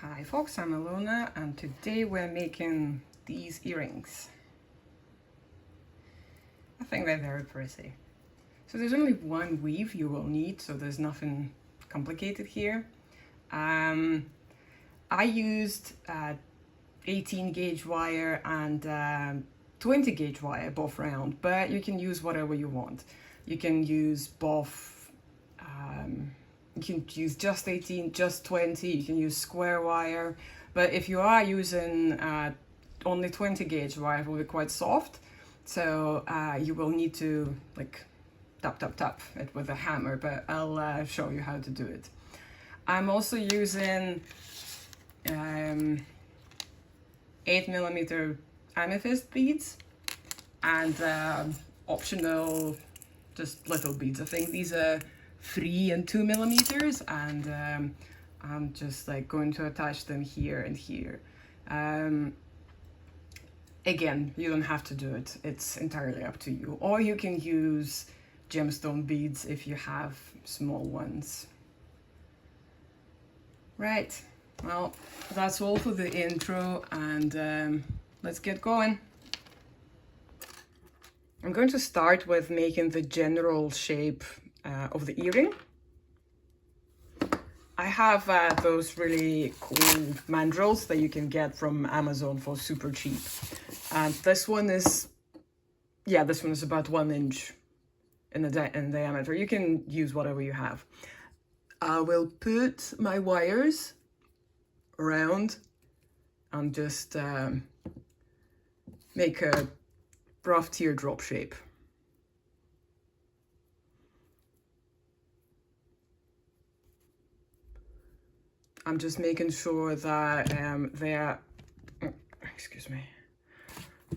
Hi folks, I'm Alona and today we're making these earrings. I think they're very pretty. So there's only one weave you will need, so there's nothing complicated here. I used 18 gauge wire and 20 gauge wire, both round, but you can use whatever you want. You can use both, you can use just 18, just 20, you can use square wire, but if you are using only 20 gauge wire, it will be quite soft, so you will need to like tap it with a hammer, but I'll show you how to do it. I'm also using 8mm amethyst beads and optional just little beads. I think these are 3 and 2mm, and I'm just like going to attach them here and here. Again, you don't have to do it, it's entirely up to you, or you can use gemstone beads if you have small ones. Right, well, that's all for the intro, and let's get going. I'm going to start with making the general shape of the earring. I have those really cool mandrels that you can get from Amazon for super cheap. And this one is, yeah, this one is about 1 inch in diameter. You can use whatever you have. I will put my wires around and just make a rough teardrop shape. I'm just making sure that they're, excuse me,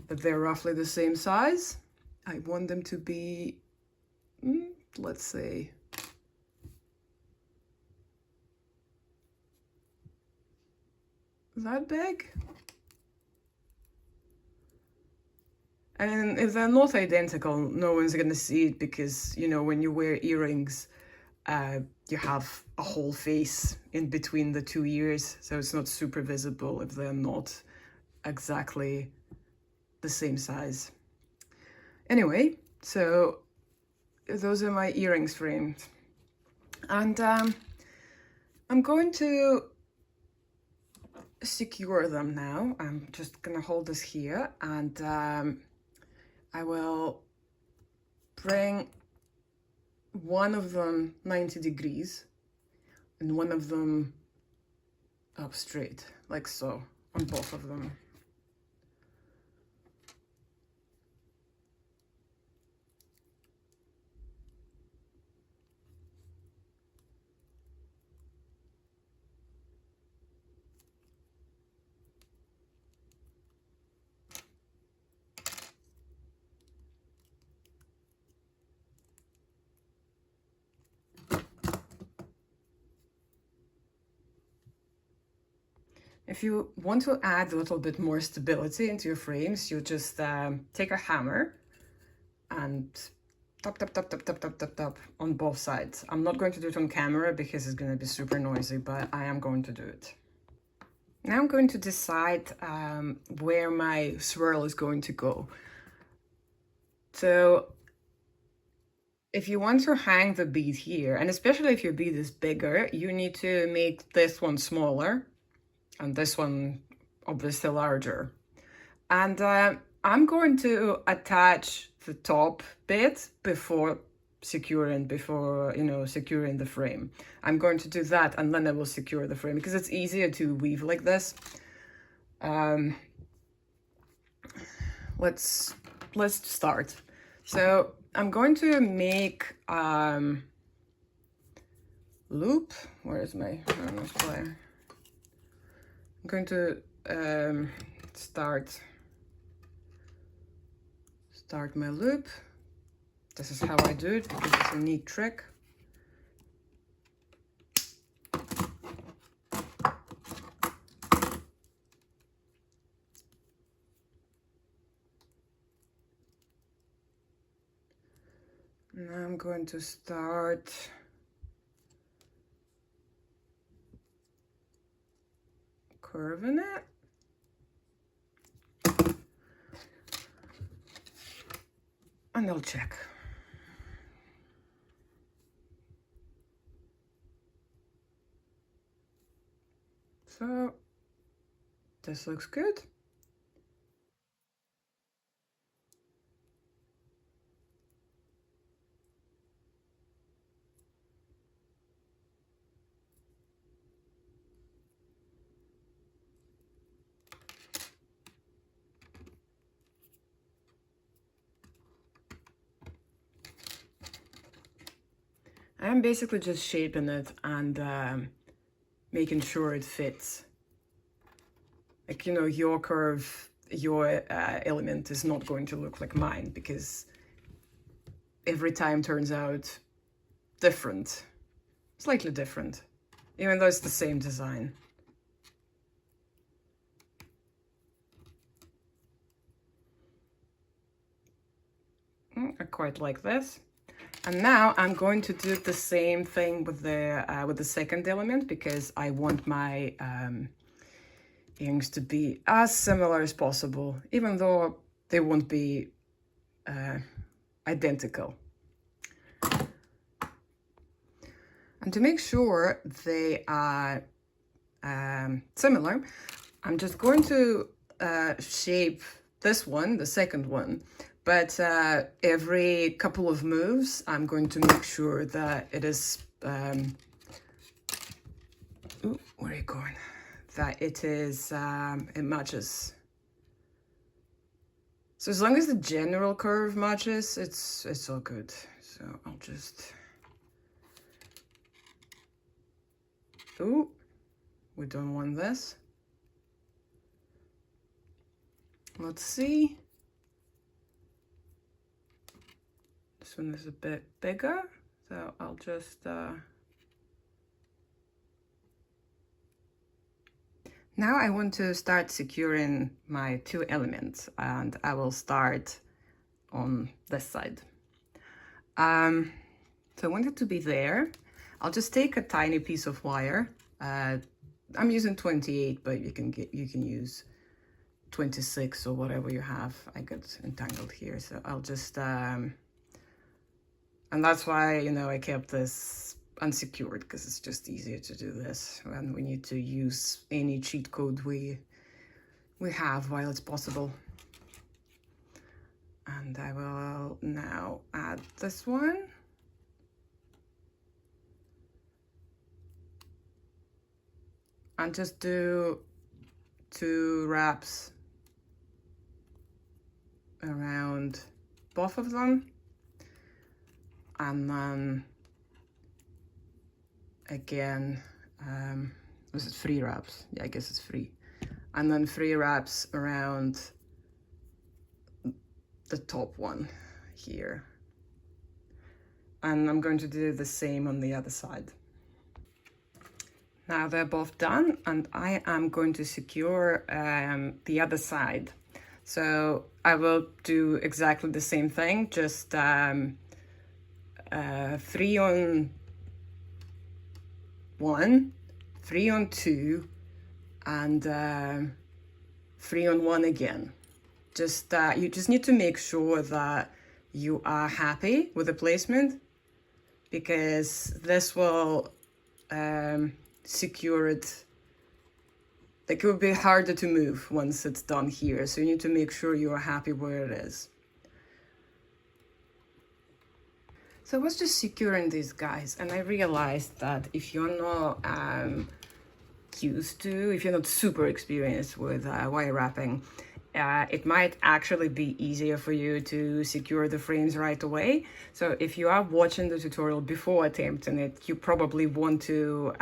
that they're roughly the same size. I want them to be, let's say, that big. And if they're not identical, no one's gonna see it, because, you know, when you wear earrings, you have a whole face in between the 2 ears, so it's not super visible if they're not exactly the same size. Anyway, so those are my earrings framed, and I'm going to secure them now. I'm just gonna hold this here, and I will bring one of them 90 degrees and one of them up straight, like so, on both of them. If you want to add a little bit more stability into your frames, you just take a hammer and tap on both sides. I'm not going to do it on camera because it's going to be super noisy, but I am going to do it. Now I'm going to decide where my swirl is going to go. So if you want to hang the bead here, and especially if your bead is bigger, you need to make this one smaller and this one obviously larger. And I'm going to attach the top bit before securing the frame. I'm going to do that, and then I will secure the frame because it's easier to weave like this. Let's start. So I'm going to make loop. Where is my square? I'm going to start my loop. This is how I do it because it's a neat trick. Now I'm going to start curve in it. And I'll check. So this looks good. I'm basically just shaping it and making sure it fits. Like, you know, your curve, your element is not going to look like mine because every time turns out different, slightly different, even though it's the same design. I quite like this. And now I'm going to do the same thing with the second element because I want my earrings to be as similar as possible, even though they won't be identical. And to make sure they are similar, I'm just going to shape this one, the second one, but every couple of moves, I'm going to make sure that it is, ooh, where are you going? That it is, it matches. So as long as the general curve matches, it's all good. So I'll just, ooh, we don't want this. Let's see. This one is a bit bigger, so I'll just now I want to start securing my two elements, and I will start on this side. So I want it to be there. I'll just take a tiny piece of wire. I'm using 28, but you can use 26 or whatever you have. I got entangled here, so I'll just and that's why, you know, I kept this unsecured, because it's just easier to do this when we need to use any cheat code we have while it's possible. And I will now add this one. And just do 2 wraps around both of them. And then again, was it 3 wraps? Yeah, I guess it's 3. And then 3 wraps around the top one here. And I'm going to do the same on the other side. Now they're both done, and I am going to secure the other side. So I will do exactly the same thing, just 3 on 1, 3 on 2, and 3 on 1 again. Just you just need to make sure that you are happy with the placement, because this will secure it. Like, it will be harder to move once it's done here, so you need to make sure you are happy where it is. So I was just securing these guys, and I realized that if you're not if you're not super experienced with wire wrapping, it might actually be easier for you to secure the frames right away. So if you are watching the tutorial before attempting it, you probably want to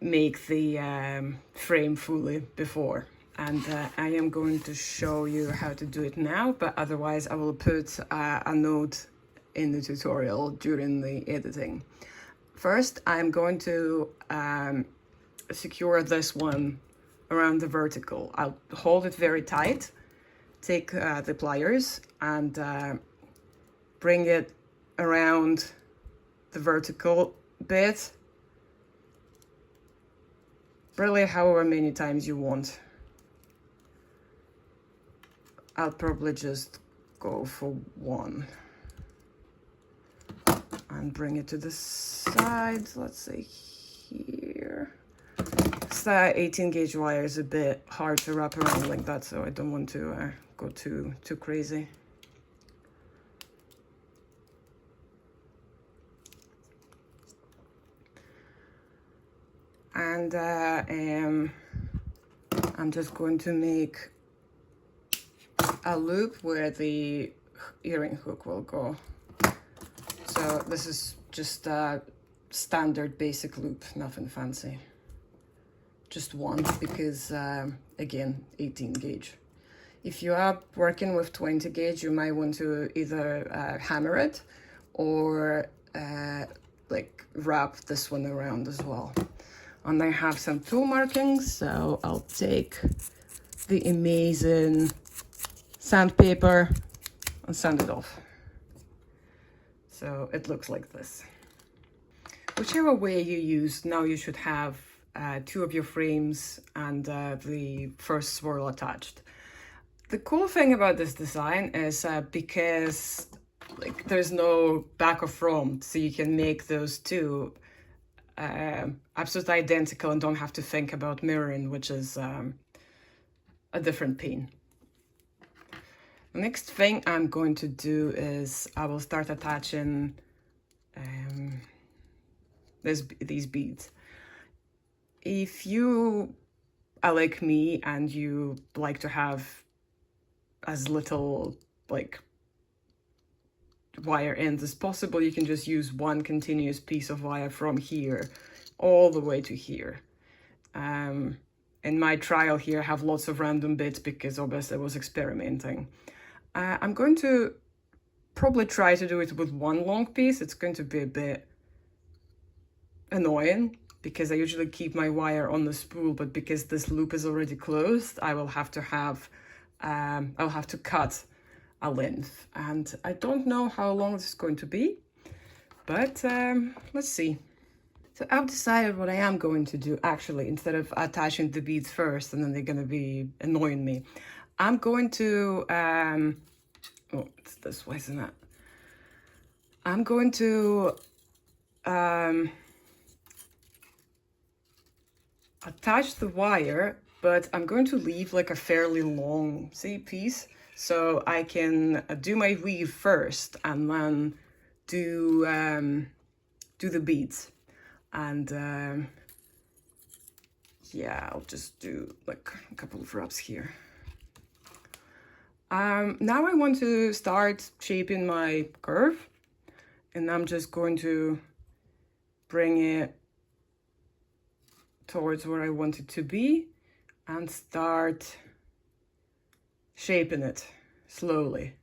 make the frame fully before. And I am going to show you how to do it now, but otherwise I will put a note in the tutorial during the editing. First, I'm going to secure this one around the vertical. I'll hold it very tight, take the pliers and bring it around the vertical bit really however many times you want. I'll probably just go for 1 and bring it to the side. Let's say here. The 18 gauge wire is a bit hard to wrap around like that, so I don't want to go too crazy. And I'm just going to make a loop where the earring hook will go. So this is just a standard basic loop, nothing fancy. Just 1 because, again, 18 gauge. If you are working with 20 gauge, you might want to either hammer it or like wrap this one around as well. And I have some tool markings, so I'll take the amazing sandpaper and sand it off. So it looks like this. Whichever way you use, now you should have 2 of your frames and the first swirl attached. The cool thing about this design is because like there's no back or front, so you can make those 2 absolutely identical and don't have to think about mirroring, which is a different pain. The next thing I'm going to do is I will start attaching these beads. If you are like me and you like to have as little like wire ends as possible, you can just use 1 continuous piece of wire from here all the way to here. In my trial here, I have lots of random bits because obviously I was experimenting. I'm going to probably try to do it with 1 long piece. It's going to be a bit annoying because I usually keep my wire on the spool, but because this loop is already closed, I will have to have, I'll have to cut a length. And I don't know how long this is going to be, but let's see. So I've decided what I am going to do, actually, instead of attaching the beads first and then they're going to be annoying me. I'm going to, oh, it's this way, isn't it? I'm going to attach the wire, but I'm going to leave like a fairly long, see, piece, so I can do my weave first and then do the beads. And yeah, I'll just do like a couple of wraps here. Now I want to start shaping my curve, and I'm just going to bring it towards where I want it to be and start shaping it slowly.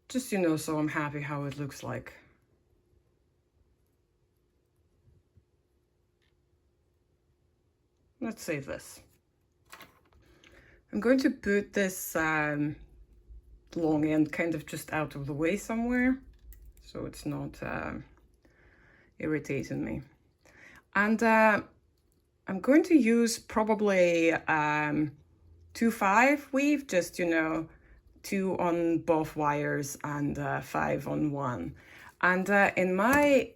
Just, you know, so I'm happy how it looks like. Let's say this. I'm going to put this long end kind of just out of the way somewhere, so it's not irritating me. And I'm going to use probably 2-5 weave, just, you know, 2 on both wires and 5 on one. And in my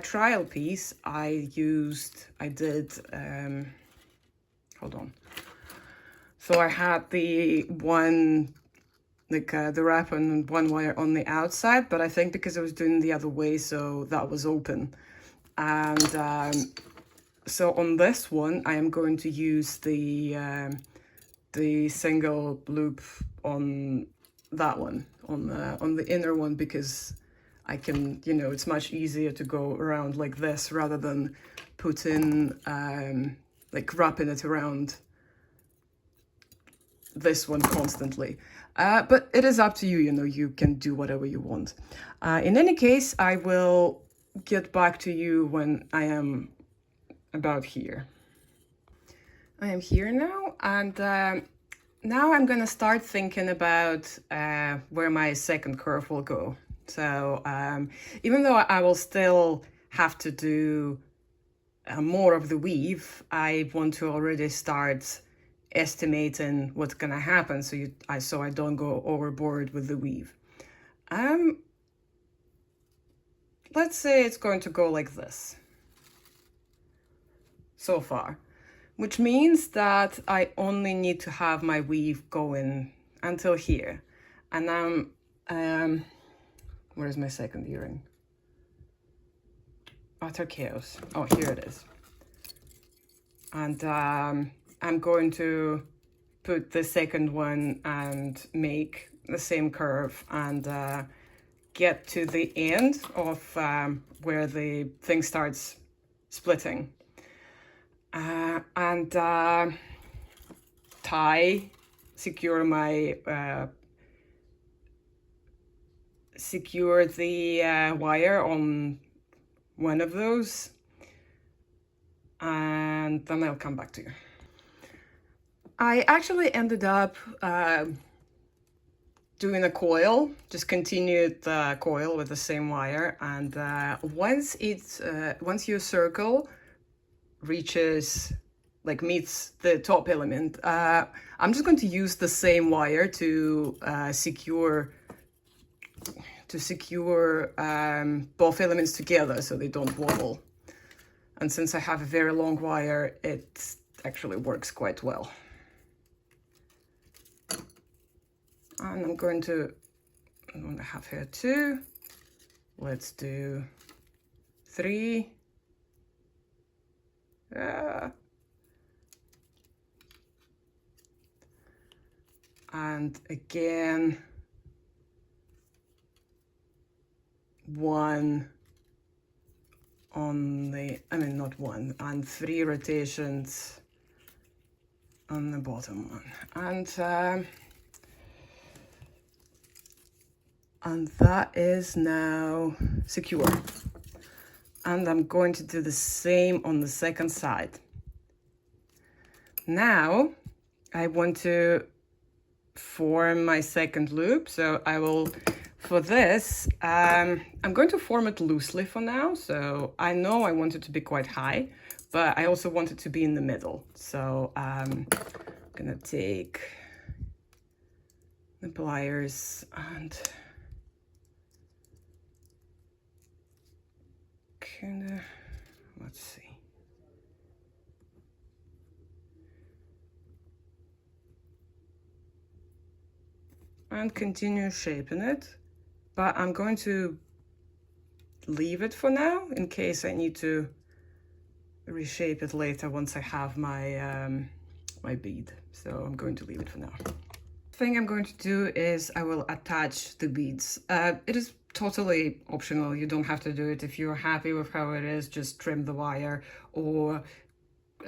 trial piece, I did, hold on. So I had the one, like the wrap on one wire on the outside, but I think because I was doing the other way, so that was open. And so on this one, I am going to use the single loop on that one, on the inner one, because I can, you know, it's much easier to go around like this rather than putting, like wrapping it around this one constantly. But it is up to you, you know, you can do whatever you want. In any case, I will get back to you when I am about here. I am here now, and now I'm gonna start thinking about where my second curve will go. So even though I will still have to do more of the weave, I want to already start estimating what's gonna happen, so I don't go overboard with the weave. Let's say it's going to go like this so far, which means that I only need to have my weave going until here. And where's my second earring? Utter chaos. Oh, here it is. And I'm going to put the second one and make the same curve and get to the end of where the thing starts splitting. And secure the wire on one of those, and then I'll come back to you. I actually ended up doing a coil, just continued the coil with the same wire, and once your circle reaches, like meets the top element, I'm just going to use the same wire to secure both elements together so they don't wobble. And since I have a very long wire, it actually works quite well. And I'm going to have here 2. Let's do 3. And again, 1 on the, not 1, and 3 rotations on the bottom one. And that is now secure. And I'm going to do the same on the second side. Now I want to form my second loop, so I will, for this, I'm going to form it loosely for now. So I know I want it to be quite high, but I also want it to be in the middle. So I'm gonna take the pliers and kinda, let's see. And continue shaping it, but I'm going to leave it for now in case I need to reshape it later once I have my my bead. So I'm going to leave it for now. Thing I'm going to do is I will attach the beads. It is totally optional. You don't have to do it. If you're happy with how it is, just trim the wire or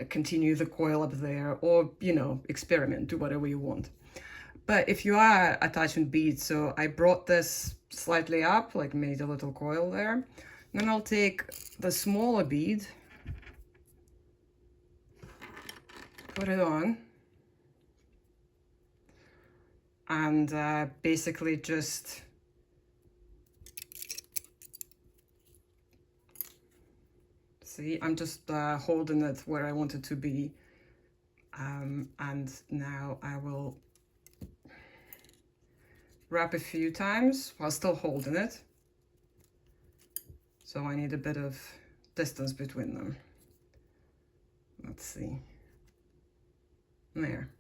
continue the coil up there, or, you know, experiment, do whatever you want. But if you are attaching beads, so I brought this slightly up, like made a little coil there. Then I'll take the smaller bead, put it on, and basically just see, I'm just holding it where I want it to be. And now I will wrap a few times while still holding it. So I need a bit of distance between them. Let's see. There.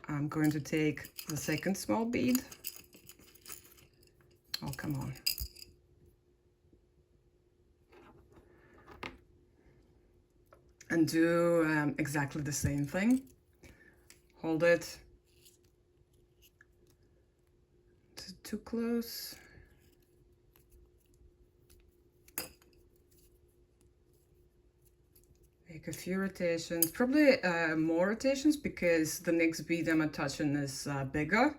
I'm going to take the second small bead. Oh, come on. And do exactly the same thing. Hold it. Too close. Make a few rotations, probably more rotations, because the next bead I'm attaching is bigger,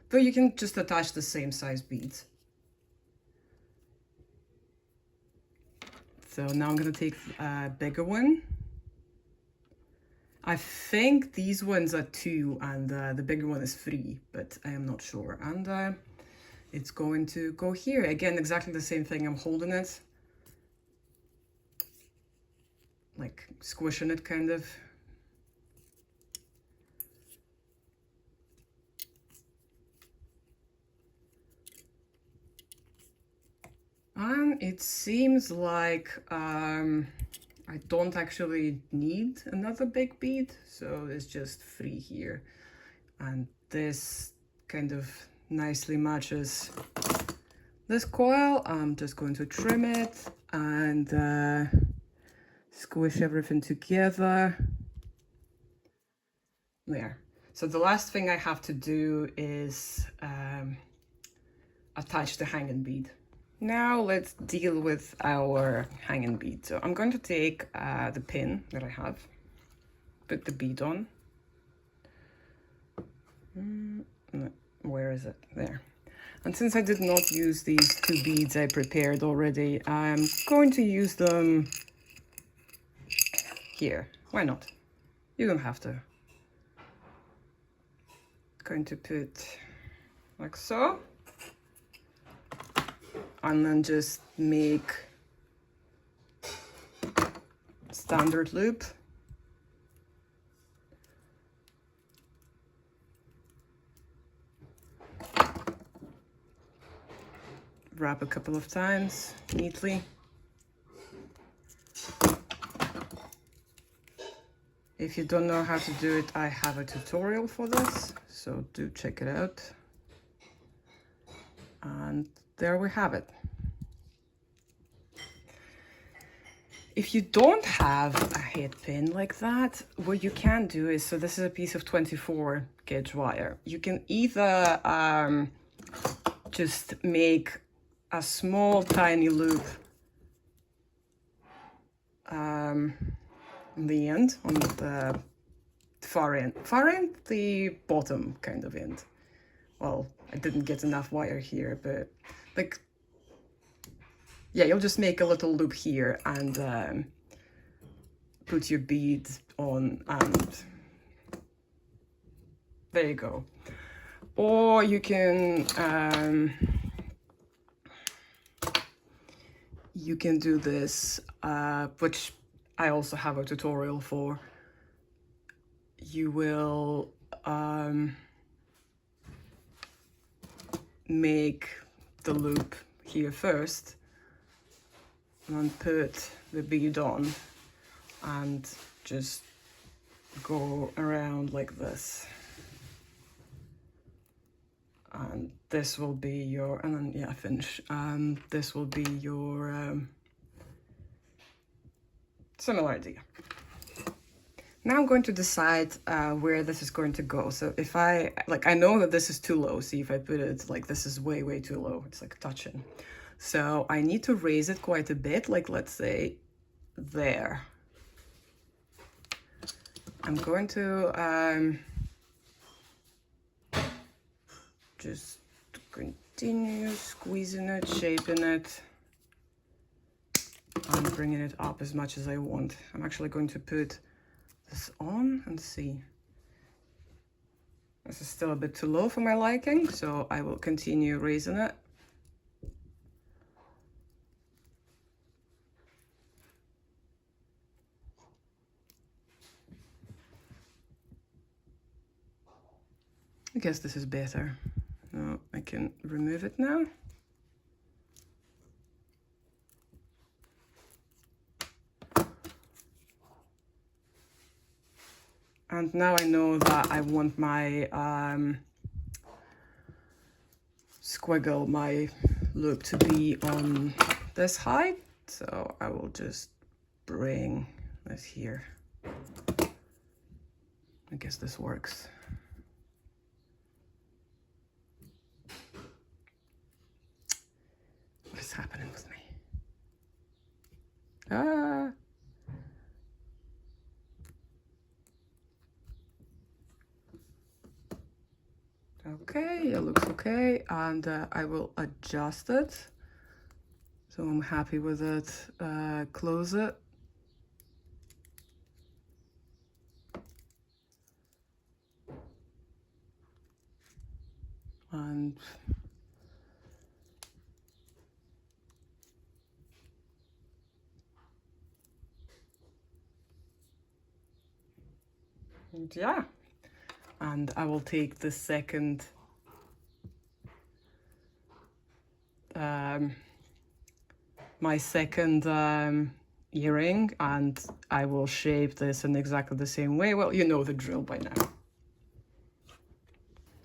though you can just attach the same size beads. So now I'm gonna take a bigger one. I think these ones are 2 and the bigger one is 3, but I am not sure. And it's going to go here. Again, exactly the same thing. I'm holding it, like squishing it kind of. And it seems like I don't actually need another big bead, so it's just 3 here. And this kind of nicely matches this coil. I'm just going to trim it and squish everything together. There. So the last thing I have to do is attach the hanging bead. Now let's deal with our hanging bead. So I'm going to take the pin that I have, put the bead on. Where is it? There. And since I did not use these 2 beads I prepared already, I'm going to use them here. Why not? You don't have to. Going to put like so. And then just make standard loop. Wrap a couple of times neatly. If you don't know how to do it, I have a tutorial for this, so do check it out. And there we have it. If you don't have a head pin like that, what you can do is, so this is a piece of 24 gauge wire. You can either just make a small tiny loop on the end, on the far end, the bottom kind of end. Well, I didn't get enough wire here, but like, yeah, you'll just make a little loop here and put your bead on, and there you go. Or you can do this, which I also have a tutorial for. You will make the loop here first and put the bead on and just go around like this. And this will be your, and then yeah, finish. This will be your similar idea. Now I'm going to decide where this is going to go. So if I know that this is too low. See, if I put it like this is way, way too low. It's like touching. So I need to raise it quite a bit, like let's say there. I'm going to just continue squeezing it, shaping it, and bringing it up as much as I want. I'm actually going to put this on and see. This is still a bit too low for my liking, so I will continue raising it. I guess this is better. No, I can remove it now. And now I know that I want my squiggle, my loop, to be on this height. So I will just bring this here. I guess this works. What is happening with me? Ah! Okay, it looks okay, and I will adjust it. So I'm happy with it. Close it. And And yeah, and I will take the second my second earring, and I will shape this in exactly the same way. Well, you know the drill by now.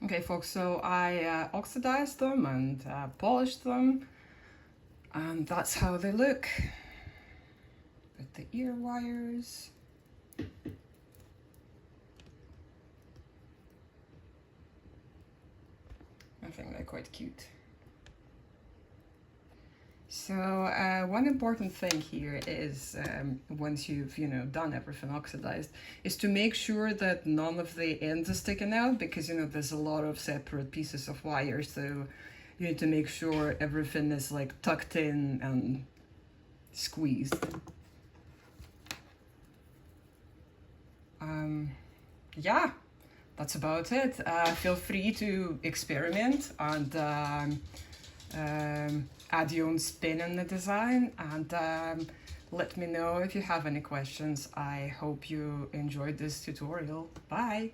Okay folks, so I oxidized them and polished them, and that's how they look with the ear wires. I think they're quite cute. So one important thing here is once you've done everything oxidized, is to make sure that none of the ends are sticking out, because there's a lot of separate pieces of wire, so you need to make sure everything is like tucked in and squeezed. Yeah, that's about it. Feel free to experiment and add your own spin on the design, and let me know if you have any questions. I hope you enjoyed this tutorial. Bye!